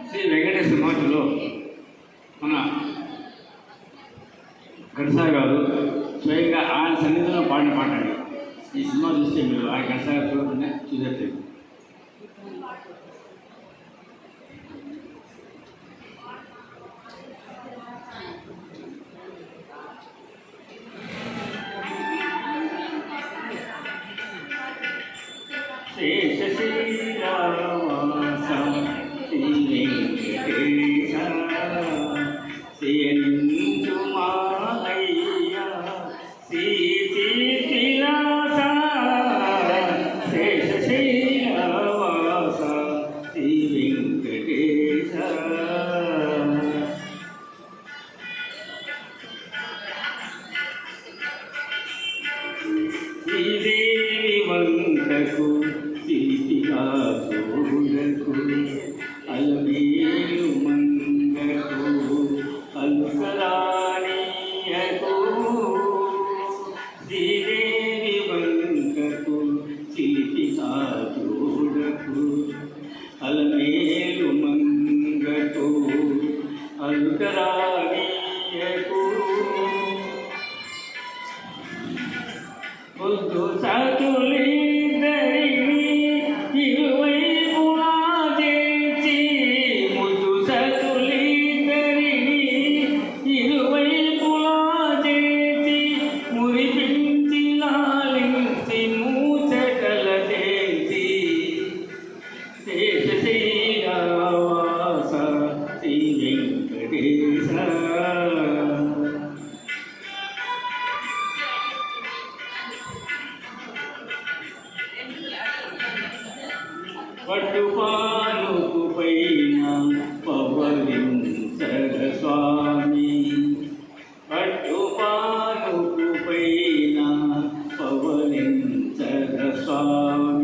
శ్రీ వెంకటేశ్వర మహర్షులు మన గడసా గారు స్వయంగా ఆయన సన్నిధిలో పాడిన పాట అండి. ఈ సినిమా చూస్తే మీరు ఆయన గడసా గారు చూడకుండా చూసేట్లేదు. శేష శ్రీరామవాస శ్రీ వెంకటేశ శయనించు మాయ్య శ్రీ శ్రీనివాస శేష శ్రీరామవాస శ్రీ వెంకటేశ శ్రీదేవి వంకకు సీతిగా చూడకు అలమేలు మంగకు అలుకరాణీయకు శ్రీదేవి వంకకు సీతిగా చూడకు అలమేలు మంగకు అలుకరాణీయకు ముద్దు సతులిద్దరిని ఇరువైపులా చేర్చి ముద్దు సతులిద్దరిని ఇరువైపులా చేర్చి మురిపించి లాలించి మూచటల చేర్చి శేష శ్రీరామవాస శ్రీ వెంకటేశ పట్టుపాలుకు పైన పవలించగ స్వామి పట్టుపాలుకు పైన పవలించగ స్వామి